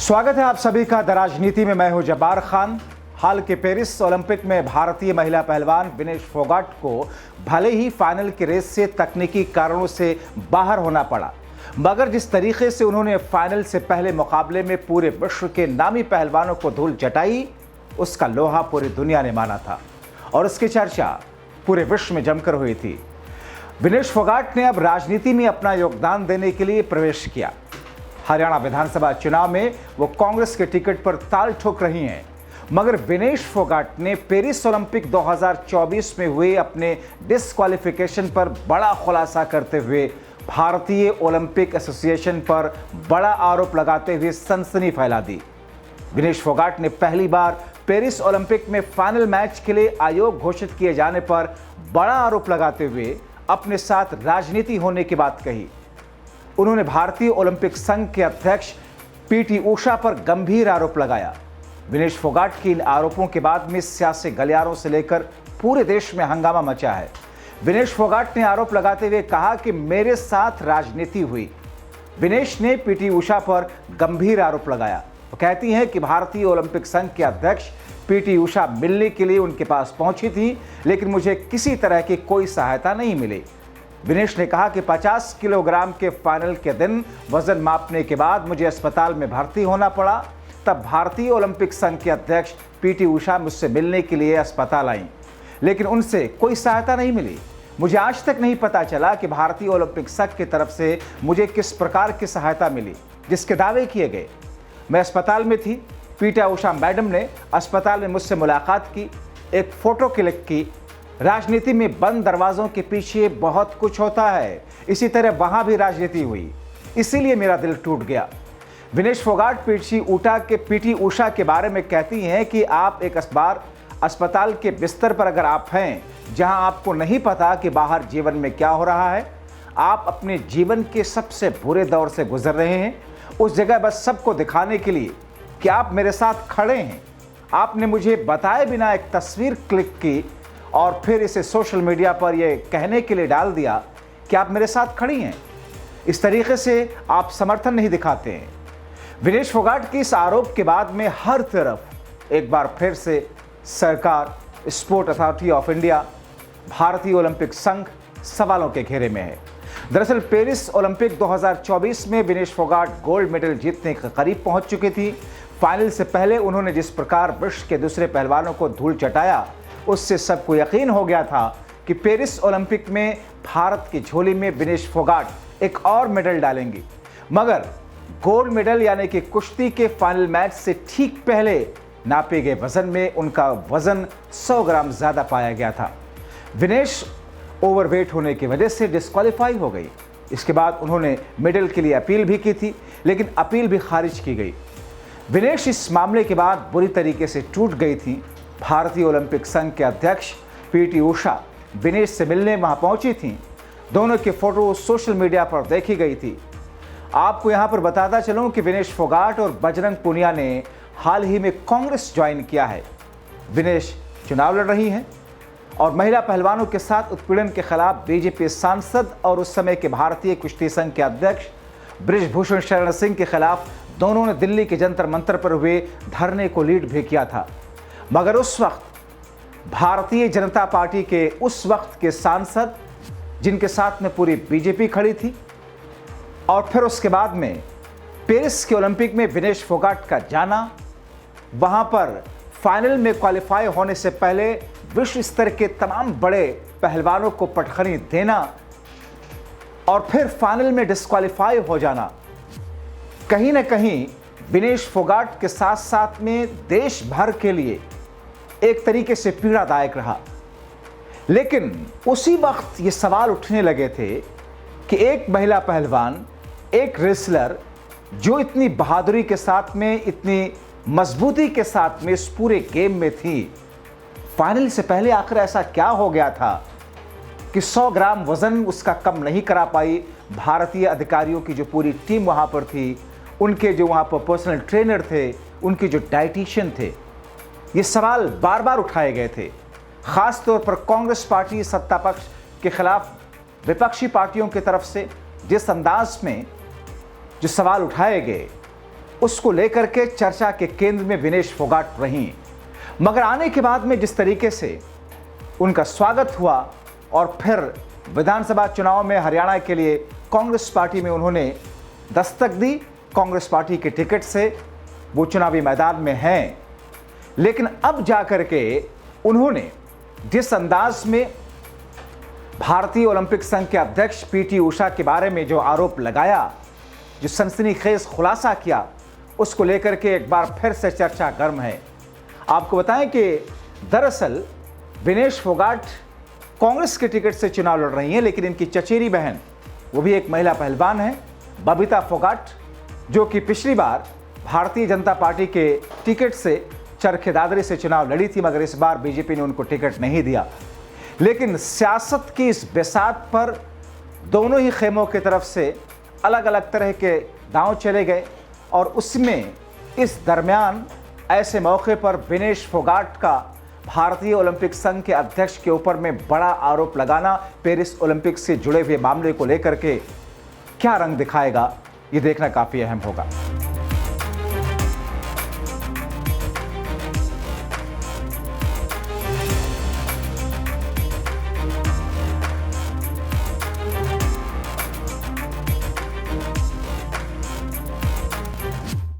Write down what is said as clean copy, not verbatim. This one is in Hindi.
स्वागत है आप सभी का द राजनीति में। मैं हूं जब्बार खान। हाल के पेरिस ओलंपिक में भारतीय महिला पहलवान विनेश फोगाट को भले ही फाइनल की रेस से तकनीकी कारणों से बाहर होना पड़ा, मगर जिस तरीके से उन्होंने फाइनल से पहले मुकाबले में पूरे विश्व के नामी पहलवानों को धूल चटाई, उसका लोहा पूरी दुनिया ने माना था और उसकी चर्चा पूरे विश्व में जमकर हुई थी। विनेश फोगाट ने अब राजनीति में अपना योगदान देने के लिए प्रवेश किया। हरियाणा विधानसभा चुनाव में वो कांग्रेस के टिकट पर ताल ठोक रही हैं, मगर विनेश फोगाट ने पेरिस ओलंपिक 2024 में हुए अपने डिस्क्वालिफिकेशन पर बड़ा खुलासा करते हुए भारतीय ओलंपिक एसोसिएशन पर बड़ा आरोप लगाते हुए सनसनी फैला दी। विनेश फोगाट ने पहली बार पेरिस ओलंपिक में फाइनल मैच के लिए आयोग घोषित किए जाने पर बड़ा आरोप लगाते हुए अपने साथ राजनीति होने की बात कही। उन्होंने भारतीय ओलंपिक संघ के अध्यक्ष पीटी उषा पर गंभीर आरोप लगाया। विनेश फोगाट के इन आरोपों के बाद में सियासी गलियारों से लेकर पूरे देश में हंगामा मचा है। विनेश फोगाट ने आरोप लगाते हुए कहा कि मेरे साथ राजनीति हुई। विनेश ने पीटी उषा पर गंभीर आरोप लगाया। वो कहती हैं कि भारतीय ओलंपिक संघ के अध्यक्ष पीटी उषा मिलने के लिए उनके पास पहुंची थी, लेकिन मुझे किसी तरह की कोई सहायता नहीं मिली। विनेश ने कहा कि 50 किलोग्राम के फाइनल के दिन वजन मापने के बाद मुझे अस्पताल में भर्ती होना पड़ा। तब भारतीय ओलंपिक संघ के अध्यक्ष पीटी उषा मुझसे मिलने के लिए अस्पताल आईं, लेकिन उनसे कोई सहायता नहीं मिली। मुझे आज तक नहीं पता चला कि भारतीय ओलंपिक संघ की तरफ से मुझे किस प्रकार की सहायता मिली जिसके दावे किए गए। मैं अस्पताल में थी। पीटी उषा मैडम ने अस्पताल में मुझसे मुलाकात की, एक फ़ोटो क्लिक की। राजनीति में बंद दरवाजों के पीछे बहुत कुछ होता है, इसी तरह वहां भी राजनीति हुई, इसीलिए मेरा दिल टूट गया। विनेश फोगाट पीटी उषा के बारे में कहती हैं कि आप एक बार अस्पताल के बिस्तर पर अगर आप हैं जहां आपको नहीं पता कि बाहर जीवन में क्या हो रहा है, आप अपने जीवन के सबसे बुरे दौर से गुजर रहे हैं, उस जगह बस सबको दिखाने के लिए कि आप मेरे साथ खड़े हैं, आपने मुझे बताए बिना एक तस्वीर क्लिक की और फिर इसे सोशल मीडिया पर यह कहने के लिए डाल दिया कि आप मेरे साथ खड़ी हैं। इस तरीके से आप समर्थन नहीं दिखाते हैं। विनेश फोगाट के इस आरोप के बाद में हर तरफ एक बार फिर से सरकार, स्पोर्ट अथॉरिटी ऑफ इंडिया, भारतीय ओलंपिक संघ सवालों के घेरे में है। दरअसल पेरिस ओलंपिक 2024 में विनेश फोगाट गोल्ड मेडल जीतने के करीब पहुंच चुकी थी। फाइनल से पहले उन्होंने जिस प्रकार विश्व के दूसरे पहलवानों को धूल चटाया, उससे सबको यकीन हो गया था कि पेरिस ओलंपिक में भारत की झोली में विनेश फोगाट एक और मेडल डालेंगी। मगर गोल्ड मेडल यानी कि कुश्ती के फाइनल मैच से ठीक पहले नापे गए वजन में उनका वजन 100 ग्राम ज़्यादा पाया गया था। विनेश ओवरवेट होने की वजह से डिस्क्वालीफाई हो गई। इसके बाद उन्होंने मेडल के लिए अपील भी की थी, लेकिन अपील भी खारिज की गई। विनेश इस मामले के बाद बुरी तरीके से टूट गई थी। भारतीय ओलंपिक संघ के अध्यक्ष पीटी उषा विनेश से मिलने वहां पहुंची थीं। दोनों की फोटो सोशल मीडिया पर देखी गई थी। आपको यहां पर बताता चलूं कि विनेश फोगाट और बजरंग पुनिया ने हाल ही में कांग्रेस ज्वाइन किया है। विनेश चुनाव लड़ रही हैं और महिला पहलवानों के साथ उत्पीड़न के खिलाफ बीजेपी सांसद और उस समय के भारतीय कुश्ती संघ के अध्यक्ष बृजभूषण शरण सिंह के खिलाफ दोनों ने दिल्ली के जंतर मंतर पर हुए धरने को लीड भी किया था। मगर उस वक्त भारतीय जनता पार्टी के उस वक्त के सांसद, जिनके साथ में पूरी बीजेपी खड़ी थी, और फिर उसके बाद में पेरिस के ओलंपिक में विनेश फोगाट का जाना, वहां पर फाइनल में क्वालिफाई होने से पहले विश्व स्तर के तमाम बड़े पहलवानों को पटखनी देना और फिर फाइनल में डिस्क्वालीफाई हो जाना, कहीं ना कहीं विनेश फोगाट के साथ साथ में देश भर के लिए एक तरीके से पीड़ादायक रहा। लेकिन उसी वक्त ये सवाल उठने लगे थे कि एक महिला पहलवान, एक रेसलर जो इतनी बहादुरी के साथ में, इतनी मजबूती के साथ में इस पूरे गेम में थी, फाइनल से पहले आखिर ऐसा क्या हो गया था कि 100 ग्राम वजन उसका कम नहीं करा पाई। भारतीय अधिकारियों की जो पूरी टीम वहां पर थी, उनके जो वहां पर पर्सनल ट्रेनर थे, उनके जो डाइटिशियन थे, ये सवाल बार बार उठाए गए थे। खास तौर पर कांग्रेस पार्टी सत्ता पक्ष के खिलाफ विपक्षी पार्टियों की तरफ से जिस अंदाज में जो सवाल उठाए गए, उसको लेकर के चर्चा के केंद्र में विनेश फोगाट रही। मगर आने के बाद में जिस तरीके से उनका स्वागत हुआ और फिर विधानसभा चुनाव में हरियाणा के लिए कांग्रेस पार्टी में उन्होंने दस्तक दी, कांग्रेस पार्टी के टिकट से वो चुनावी मैदान में हैं। लेकिन अब जाकर के उन्होंने जिस अंदाज में भारतीय ओलंपिक संघ के अध्यक्ष पीटी उषा के बारे में जो आरोप लगाया, जो सनसनीखेज खुलासा किया, उसको लेकर के एक बार फिर से चर्चा गर्म है। आपको बताएं कि दरअसल विनेश फोगाट कांग्रेस के टिकट से चुनाव लड़ रही हैं, लेकिन इनकी चचेरी बहन, वो भी एक महिला पहलवान है, बबीता फोगाट, जो कि पिछली बार भारतीय जनता पार्टी के टिकट से चरखे दादरी से चुनाव लड़ी थी, मगर इस बार बीजेपी ने उनको टिकट नहीं दिया। लेकिन सियासत की इस बिसात पर दोनों ही खेमों की तरफ से अलग अलग तरह के दांव चले गए और उसमें इस दरमियान ऐसे मौके पर विनेश फोगाट का भारतीय ओलंपिक संघ के अध्यक्ष के ऊपर में बड़ा आरोप लगाना, पेरिस ओलंपिक से जुड़े हुए मामले को लेकर के क्या रंग दिखाएगा, ये देखना काफ़ी अहम होगा।